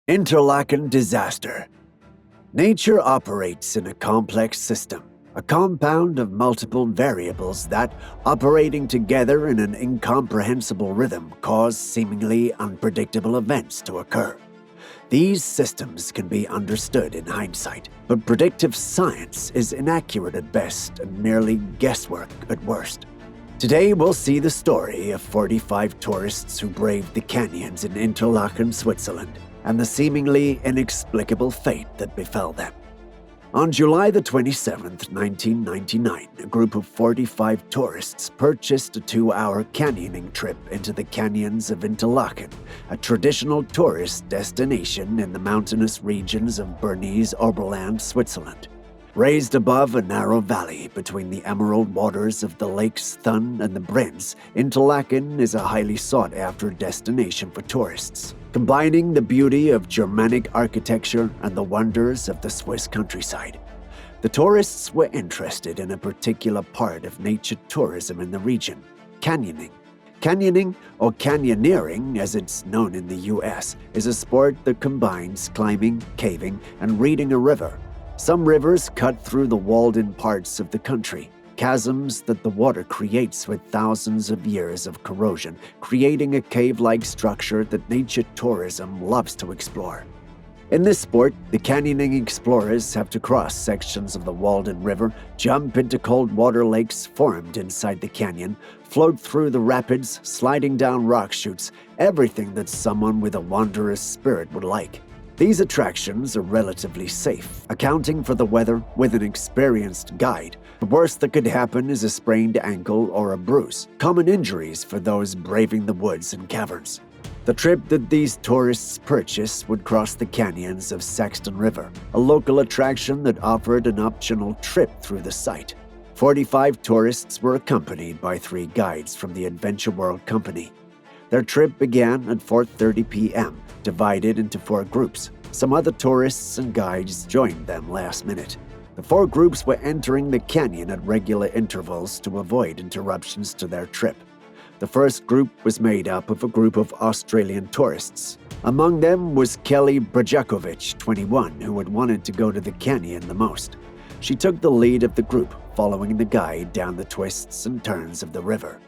Interlaken disaster. Nature operates in a complex system, a compound of multiple variables that, operating together in an incomprehensible rhythm, cause seemingly unpredictable events to occur. These systems can be understood in hindsight, but predictive science is inaccurate at best and merely guesswork at worst. Today we'll see the story of 45 tourists who braved the canyons in Interlaken, Switzerland, and the seemingly inexplicable fate that befell them. On July the 27th, 1999, a group of 45 tourists purchased a 2-hour canyoning trip into the canyons of Interlaken, a traditional tourist destination in the mountainous regions of Bernese Oberland, Switzerland. Raised above a narrow valley between the emerald waters of the lakes Thun and Brienz, Interlaken is a highly sought-after destination for tourists, combining the beauty of Germanic architecture and the wonders of the Swiss countryside. The tourists were interested in a particular part of nature tourism in the region: canyoning. Canyoning, or canyoneering as it's known in the US, is a sport that combines climbing, caving, and reading a river. Some rivers cut through the walled-in parts of the country, chasms that the water creates with thousands of years of corrosion, creating a cave-like structure that nature tourism loves to explore. In this sport, the canyoning explorers have to cross sections of the walled-in river, jump into cold water lakes formed inside the canyon, float through the rapids, sliding down rock chutes, everything that someone with a wanderer's spirit would like. These attractions are relatively safe, accounting for the weather with an experienced guide. The worst that could happen is a sprained ankle or a bruise, common injuries for those braving the woods and caverns. The trip that these tourists purchased would cross the canyons of Saxton River, a local attraction that offered an optional trip through the site. 45 tourists were accompanied by 3 guides from the Adventure World Company. Their trip began at 4:30 p.m., divided into 4 groups. Some other tourists and guides joined them last minute. The 4 groups were entering the canyon at regular intervals to avoid interruptions to their trip. The first group was made up of a group of Australian tourists. Among them was Kelly Brajakovic, 21, who had wanted to go to the canyon the most. She took the lead of the group, following the guide down the twists and turns of the river.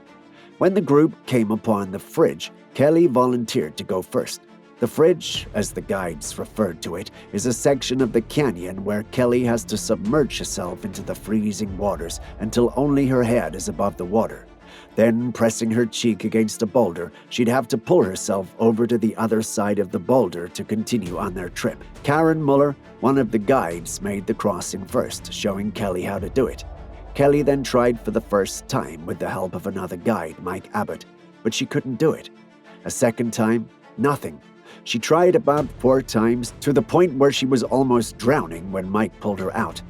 When the group came upon the fridge, Kelly volunteered to go first. The fridge, as the guides referred to it, is a section of the canyon where Kelly has to submerge herself into the freezing waters until only her head is above the water. Then, pressing her cheek against a boulder, she'd have to pull herself over to the other side of the boulder to continue on their trip. Karen Muller, one of the guides, made the crossing first, showing Kelly how to do it. Kelly then tried for the first time with the help of another guide, Mike Abbott, but she couldn't do it. A second time, nothing. She tried about 4 times, to the point where she was almost drowning when Mike pulled her out.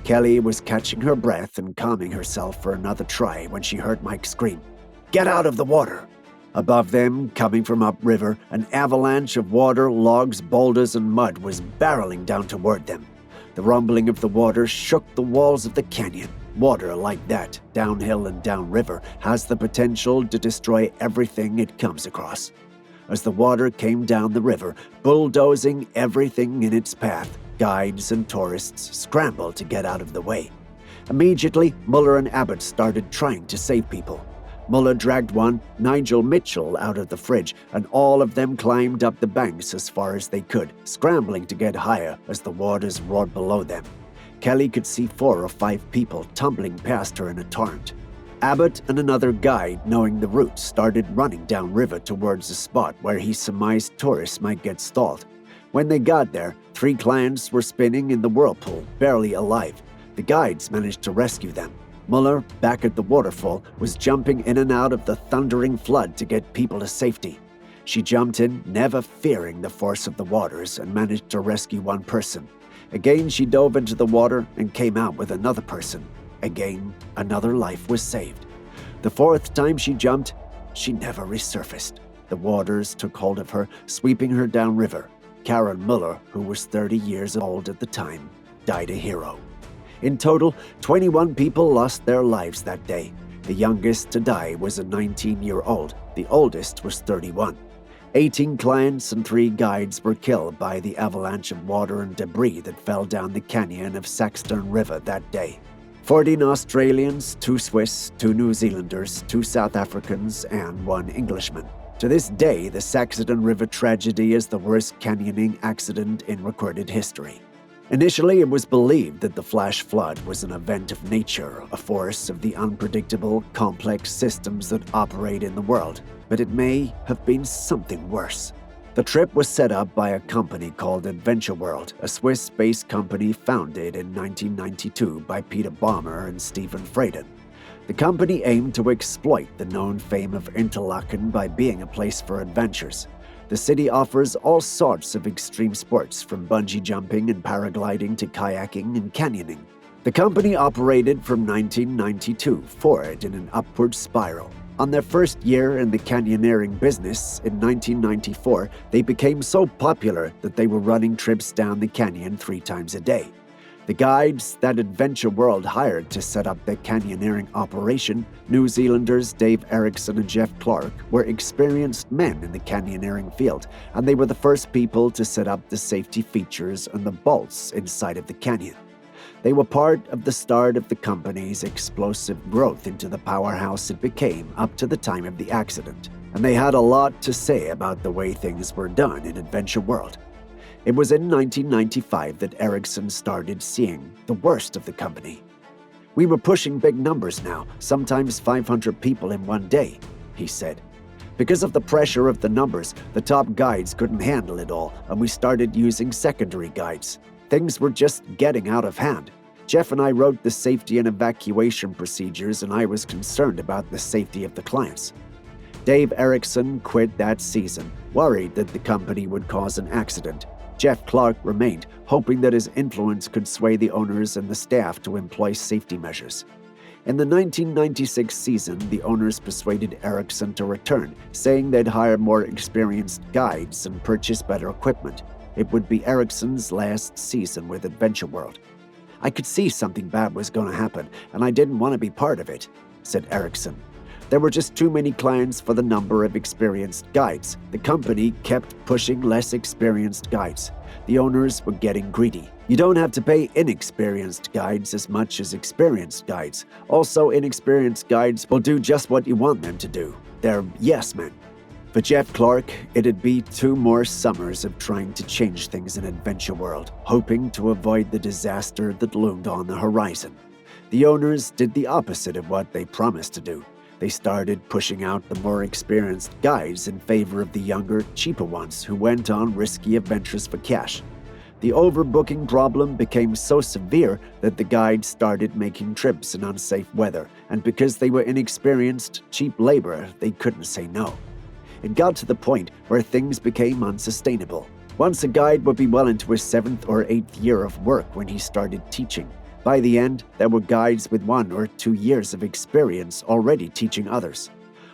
Kelly was catching her breath and calming herself for another try when she heard Mike scream, "Get out of the water!" Above them, coming from upriver, an avalanche of water, logs, boulders, and mud was barreling down toward them. The rumbling of the water shook the walls of the canyon. Water like that, downhill and downriver, has the potential to destroy everything it comes across. As the water came down the river, bulldozing everything in its path, guides and tourists scrambled to get out of the way. Immediately, Muller and Abbott started trying to save people. Muller dragged one, Nigel Mitchell, out of the fridge, and all of them climbed up the banks as far as they could, scrambling to get higher as the waters roared below them. Kelly could see 4 or 5 people tumbling past her in a torrent. Abbott and another guide, knowing the route, started running downriver towards a spot where he surmised tourists might get stalled. When they got there, 3 clients were spinning in the whirlpool, barely alive. The guides managed to rescue them. Muller, back at the waterfall, was jumping in and out of the thundering flood to get people to safety. She jumped in, never fearing the force of the waters, and managed to rescue one person. Again, she dove into the water and came out with another person. Again, another life was saved. The 4th time she jumped, she never resurfaced. The waters took hold of her, sweeping her downriver. Karen Muller, who was 30 years old at the time, died a hero. In total, 21 people lost their lives that day. The youngest to die was a 19-year-old. The oldest was 31. 18 clients and 3 guides were killed by the avalanche of water and debris that fell down the canyon of Saxton River that day. 14 Australians, 2 Swiss, 2 New Zealanders, 2 South Africans, and 1 Englishman. To this day, the Saxton River tragedy is the worst canyoning accident in recorded history. Initially, it was believed that the flash flood was an event of nature, a force of the unpredictable, complex systems that operate in the world, but it may have been something worse. The trip was set up by a company called Adventure World, a Swiss-based company founded in 1992 by Peter Baumer and Stephen Freyden. The company aimed to exploit the known fame of Interlaken by being a place for adventures. The city offers all sorts of extreme sports, from bungee jumping and paragliding to kayaking and canyoning. The company operated from 1992 forward in an upward spiral. On their first year in the canyoneering business, in 1994, they became so popular that they were running trips down the canyon 3 times a day. The guides that Adventure World hired to set up their canyoneering operation, New Zealanders Dave ERIKSON and Jeff Clark, were experienced men in the canyoneering field, and they were the first people to set up the safety features and the bolts inside of the canyon. They were part of the start of the company's explosive growth into the powerhouse it became up to the time of the accident, and they had a lot to say about the way things were done in Adventure World. It was in 1995 that ERIKSON started seeing the worst of the company. "We were pushing big numbers now, sometimes 500 people in one day," he said. "Because of the pressure of the numbers, the top guides couldn't handle it all, and we started using secondary guides. Things were just getting out of hand. Jeff and I wrote the safety and evacuation procedures, and I was concerned about the safety of the clients." Dave ERIKSON quit that season, worried that the company would cause an accident. Jeff Clark remained, hoping that his influence could sway the owners and the staff to employ safety measures. In the 1996 season, the owners persuaded ERIKSON to return, saying they'd hire more experienced guides and purchase better equipment. It would be ERIKSON's last season with Adventure World. "I could see something bad was going to happen, and I didn't want to be part of it," said ERIKSON. "There were just too many clients for the number of experienced guides. The company kept pushing less experienced guides. The owners were getting greedy. You don't have to pay inexperienced guides as much as experienced guides. Also, inexperienced guides will do just what you want them to do. They're yes men." For Jeff Clark, it'd be 2 more summers of trying to change things in Adventure World, hoping to avoid the disaster that loomed on the horizon. The owners did the opposite of what they promised to do. They started pushing out the more experienced guides in favor of the younger, cheaper ones who went on risky adventures for cash. The overbooking problem became so severe that the guides started making trips in unsafe weather, and because they were inexperienced, cheap labor, they couldn't say no. It got to the point where things became unsustainable. Once a guide would be well into his 7th or 8th year of work when he started teaching. By the end, there were guides with 1 or 2 years of experience already teaching others.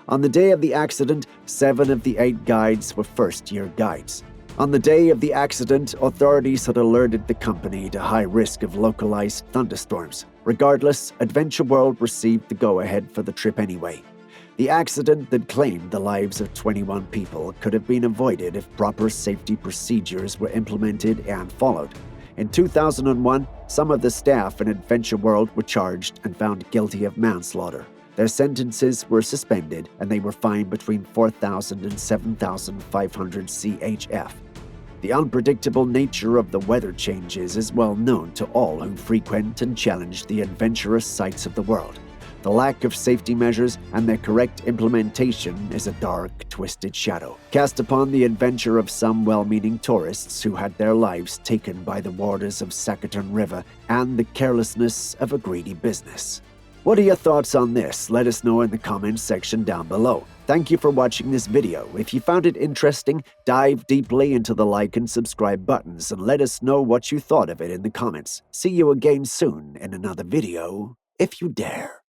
On the day of the accident, 7 of the 8 guides were first-year guides. On the day of the accident, authorities had alerted the company to high risk of localized thunderstorms. Regardless, Adventure World received the go-ahead for the trip anyway. The accident that claimed the lives of 21 people could have been avoided if proper safety procedures were implemented and followed. In 2001, some of the staff in Adventure World were charged and found guilty of manslaughter. Their sentences were suspended, and they were fined between 4,000 and 7,500 CHF. The unpredictable nature of the weather changes is well known to all who frequent and challenge the adventurous sights of the world. The lack of safety measures and their correct implementation is a dark, twisted shadow cast upon the adventure of some well-meaning tourists who had their lives taken by the waters of Saxton River and the carelessness of a greedy business. What are your thoughts on this? Let us know in the comments section down below. Thank you for watching this video. If you found it interesting, dive deeply into the like and subscribe buttons and let us know what you thought of it in the comments. See you again soon in another video, if you dare.